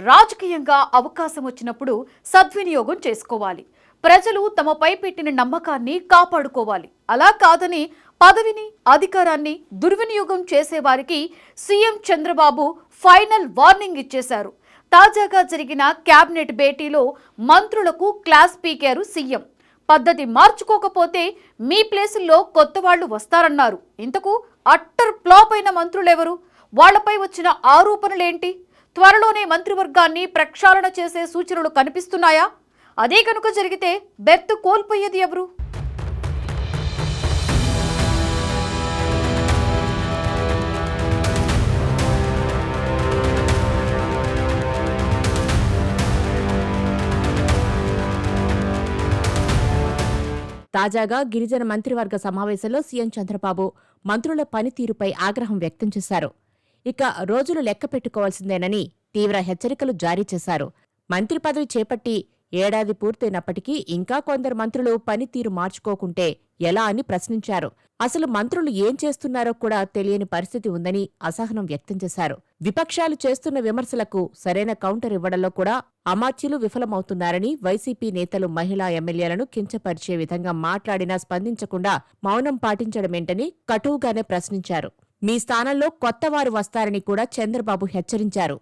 రాజకీయంగా అవకాశం వచ్చినప్పుడు సద్వినియోగం చేసుకోవాలి. ప్రజలు తమపై పెట్టిన నమ్మకాన్ని కాపాడుకోవాలి. అలా కాదని పదవిని, అధికారాన్ని దుర్వినియోగం చేసేవారికి సీఎం చంద్రబాబు ఫైనల్ వార్నింగ్ ఇచ్చేశారు. తాజాగా జరిగిన కేబినెట్ భేటీలో మంత్రులకు క్లాస్ పీకారు సీఎం. పద్ధతి మార్చుకోకపోతే మీ ప్లేసుల్లో కొత్త వాళ్లు వస్తారన్నారు. ఇంతకు అట్టర్ ఫ్లాప్ అయిన మంత్రులెవరు? వాళ్లపై వచ్చిన ఆరోపణలేంటి? త్వరలోనే మంత్రివర్గాన్ని ప్రక్షాళన చేసే సూచనలు కనిపిస్తున్నాయా? అదే కనుక జరిగితే బెర్త్ కోల్పోయేది ఎవరు? తాజాగా గిరిజన మంత్రివర్గ సమావేశంలో సీఎం చంద్రబాబు మంత్రుల పనితీరుపై ఆగ్రహం వ్యక్తం చేశారు. ఇక రోజులు లెక్క పెట్టుకోవాల్సిందేనని తీవ్ర హెచ్చరికలు జారీ చేశారు. మంత్రి పదవి చేపట్టి ఏడాది పూర్తయినప్పటికీ ఇంకా కొందరు మంత్రులు పనితీరు మార్చుకోకుంటే ఎలా అని ప్రశ్నించారు. అసలు మంత్రులు ఏం చేస్తున్నారో కూడా తెలియని పరిస్థితి ఉందని అసహనం వ్యక్తం చేశారు. విపక్షాలు చేస్తున్న విమర్శలకు సరైన కౌంటర్ ఇవ్వడంలో కూడా అమాత్యులు విఫలమవుతున్నారని, వైసీపీ నేతలు మహిళా ఎమ్మెల్యేలను కించపరిచే విధంగా మాట్లాడినా స్పందించకుండా మౌనం పాటించడమేంటని కటువుగానే ప్రశ్నించారు. మీ స్థానంలో కొత్తవారు వస్తారని కూడా చంద్రబాబు హెచ్చరించారు.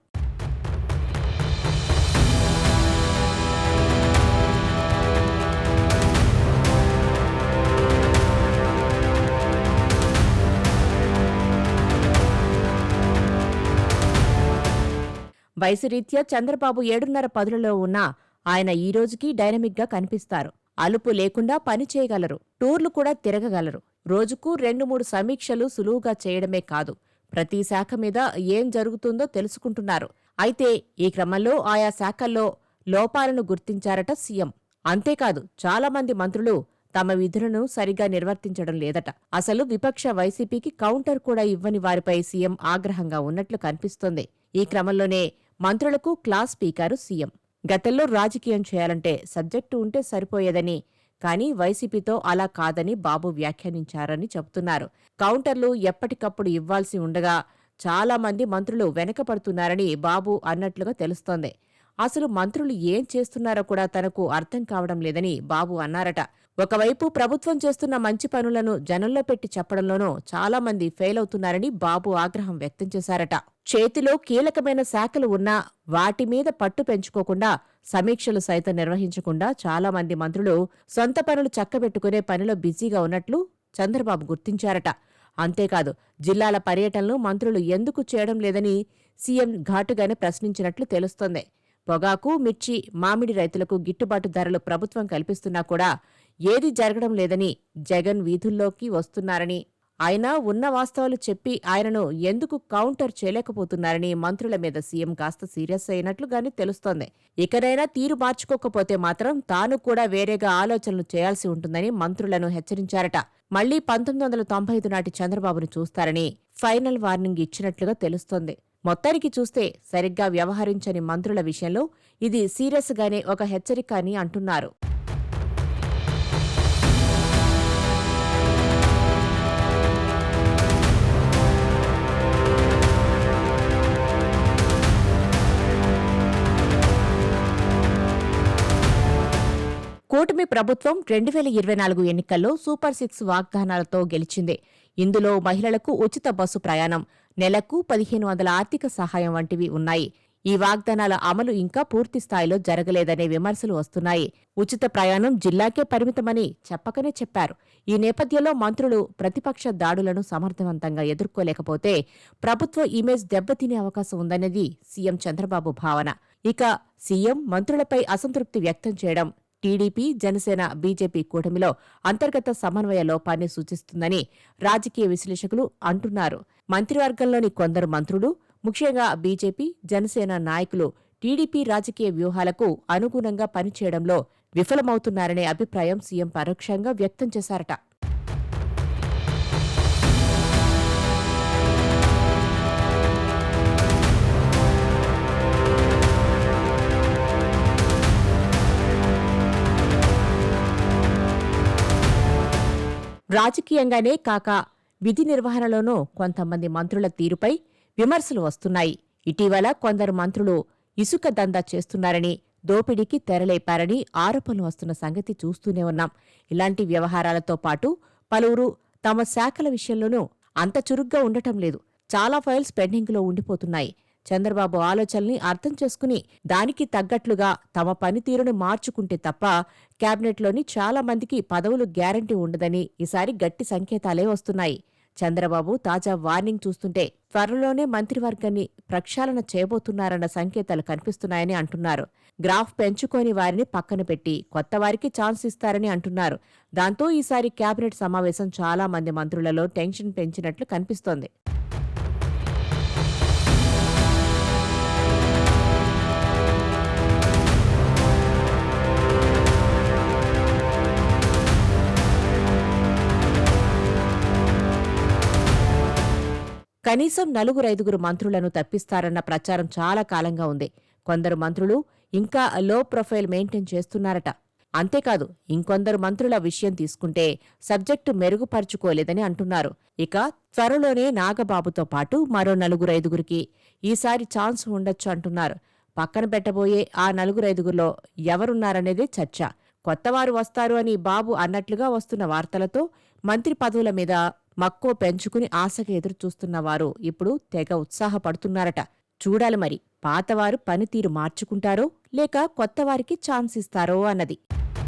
వయసు రీత్యా చంద్రబాబు 7.5 పదులలో ఉన్నా ఆయన ఈ రోజుకీ డైనమిక్గా కనిపిస్తారు. అలుపు లేకుండా పని చేయగలరు. టూర్లు కూడా తిరగగలరు. రోజుకు 2-3 సమీక్షలు సులువుగా చేయడమే కాదు, ప్రతి శాఖ మీద ఏం జరుగుతుందో తెలుసుకుంటున్నారు. అయితే ఈ క్రమంలో ఆయా శాఖల్లో లోపాలను గుర్తించారట సీఎం. అంతేకాదు, చాలా మంది మంత్రులు తమ విధులను సరిగా నిర్వర్తించడం లేదట. అసలు విపక్ష వైసీపీకి కౌంటర్ కూడా ఇవ్వని వారిపై సీఎం ఆగ్రహంగా ఉన్నట్లు కనిపిస్తోంది. ఈ క్రమంలోనే మంత్రులకు క్లాస్ పీకారు సీఎం. గతంలో రాజకీయం చేయాలంటే సబ్జెక్టు ఉంటే సరిపోయేదని, కానీ వైసీపీతో అలా కాదని బాబు వ్యాఖ్యానించారని చెబుతున్నారు. కౌంటర్లు ఎప్పటికప్పుడు ఇవ్వాల్సి ఉండగా చాలా మంది మంత్రులు వెనకపడుతున్నారని బాబు అన్నట్లుగా తెలుస్తోంది. అసలు మంత్రులు ఏం చేస్తున్నారో కూడా తనకు అర్థం కావడం లేదని బాబు అన్నారట. ఒకవైపు ప్రభుత్వం చేస్తున్న మంచి పనులను జనంలో పెట్టి చెప్పడంలోనూ చాలా మంది ఫెయిల్ అవుతున్నారని బాబు ఆగ్రహం వ్యక్తం చేశారట. చేతిలో కీలకమైన శాఖలు ఉన్నా వాటి మీద పట్టు పెంచుకోకుండా, సమీక్షలు సైతం నిర్వహించకుండా చాలా మంది మంత్రులు సొంత పనులు చక్కబెట్టుకునే పనిలో బిజీగా ఉన్నట్లు చంద్రబాబు గుర్తించారట. అంతేకాదు, జిల్లాల పర్యటనలు మంత్రులు ఎందుకు చేయడం లేదని సీఎం ఘాటుగానే ప్రశ్నించినట్లు తెలుస్తోంది. పొగాకు, మిర్చి, మామిడి రైతులకు గిట్టుబాటు ధరలు ప్రభుత్వం కల్పిస్తున్నా కూడా ఏదీ జరగడం లేదని, జగన్ వీధుల్లోకి వస్తున్నారని, అయినా ఉన్న వాస్తవాలు చెప్పి ఆయనను ఎందుకు కౌంటర్ చేయలేకపోతున్నారని మంత్రుల మీద సీఎం కాస్త సీరియస్ అయినట్లుగానే తెలుస్తోంది. ఇకనైనా తీరు మార్చుకోకపోతే మాత్రం తాను కూడా వేరేగా ఆలోచనలు చేయాల్సి ఉంటుందని మంత్రులను హెచ్చరించారట. మళ్లీ 1995 నాటి చంద్రబాబును చూస్తారని ఫైనల్ వార్నింగ్ ఇచ్చినట్లుగా తెలుస్తోంది. మొత్తానికి చూస్తే సరిగ్గా వ్యవహరించని మంత్రుల విషయంలో ఇది సీరియస్గానే ఒక హెచ్చరిక అని అంటున్నారు. కూటమి ప్రభుత్వం 2024 ఎన్నికల్లో సూపర్ 6 వాగ్దానాలతో గెలిచింది. ఇందులో మహిళలకు ఉచిత బస్సు ప్రయాణం, నెలకు 1500 ఆర్థిక సహాయం వంటివి ఉన్నాయి. ఈ వాగ్దానాల అమలు ఇంకా పూర్తి స్థాయిలో జరగలేదనే విమర్శలు వస్తున్నాయి. ఉచిత ప్రయాణం జిల్లాకే పరిమితమని చెప్పకనే చెప్పారు. ఈ నేపథ్యంలో మంత్రులు ప్రతిపక్ష దాడులను సమర్థవంతంగా ఎదుర్కోలేకపోతే ప్రభుత్వ ఇమేజ్ దెబ్బతినే అవకాశం ఉందనేది సీఎం చంద్రబాబు భావన. ఇక సీఎం మంత్రులపై అసంతృప్తి వ్యక్తం చేయడం టీడీపీ, జనసేన, బీజేపీ కూటమిలో అంతర్గత సమన్వయ లోపాన్ని సూచిస్తుందని రాజకీయ విశ్లేషకులు అంటున్నారు. మంత్రివర్గంలోని కొందరు మంత్రులు, ముఖ్యంగా బీజేపీ, జనసేన నాయకులు టీడీపీ రాజకీయ వ్యూహాలకు అనుగుణంగా పనిచేయడంలో విఫలమవుతున్నారనే అభిప్రాయం సీఎం పరోక్షంగా వ్యక్తం చేశారట. రాజకీయంగానే కాక విధి నిర్వహణలోనూ కొంతమంది మంత్రుల తీరుపై విమర్శలు వస్తున్నాయి. ఇటీవల కొందరు మంత్రులు ఇసుక దందా చేస్తున్నారని, దోపిడీకి తెరలేపారని ఆరోపణలు వస్తున్న సంగతి చూస్తూనే ఉన్నాం. ఇలాంటి వ్యవహారాలతో పాటు పలువురు తమ శాఖల విషయంలోనూ అంత చురుగ్గా ఉండటం లేదు. చాలా ఫైల్స్ పెండింగ్లో ఉండిపోతున్నాయి. చంద్రబాబు ఆలోచనల్ని అర్థం చేసుకుని దానికి తగ్గట్లుగా తమ పనితీరును మార్చుకుంటే తప్ప క్యాబినెట్లోని చాలా మందికి పదవులు గ్యారంటీ ఉండదని ఈసారి గట్టి సంకేతాలే వస్తున్నాయి. చంద్రబాబు తాజా వార్నింగ్ చూస్తుంటే త్వరలోనే మంత్రివర్గాన్ని ప్రక్షాళన చేయబోతున్నారన్న సంకేతాలు కనిపిస్తున్నాయని అంటున్నారు. గ్రాఫ్ పెంచుకోని వారిని పక్కన పెట్టి కొత్త వారికి ఛాన్స్ ఇస్తారని అంటున్నారు. దాంతో ఈసారి క్యాబినెట్ సమావేశం చాలా మంది మంత్రులలో టెన్షన్ పెంచినట్లు కనిపిస్తోంది. కనీసం 4-5 మంత్రులను తప్పిస్తారన్న ప్రచారం చాలా కాలంగా ఉంది. కొందరు మంత్రులు ఇంకా లో ప్రొఫైల్ మెయింటైన్ చేస్తున్నారట. అంతేకాదు ఇంకొందరు మంత్రుల విషయం తీసుకుంటే సబ్జెక్టు మెరుగుపరుచుకోలేదని అంటున్నారు. ఇక త్వరలోనే నాగబాబుతో పాటు మరో 4-5కి ఈసారి ఛాన్స్ ఉండొచ్చు అంటున్నారు. పక్కన పెట్టబోయే ఆ 4-5లో ఎవరున్నారనేదే చర్చ. కొత్తవారు వస్తారు అని బాబు అన్నట్లుగా వస్తున్న వార్తలతో మంత్రి పదవుల మీద మక్కువ పెంచుకుని ఆశగా ఎదురుచూస్తున్నవారు ఇప్పుడు తెగ ఉత్సాహపడుతున్నారట. చూడాలి మరి పాతవారు పనితీరు మార్చుకుంటారో లేక కొత్తవారికి ఛాన్స్ ఇస్తారో అన్నది.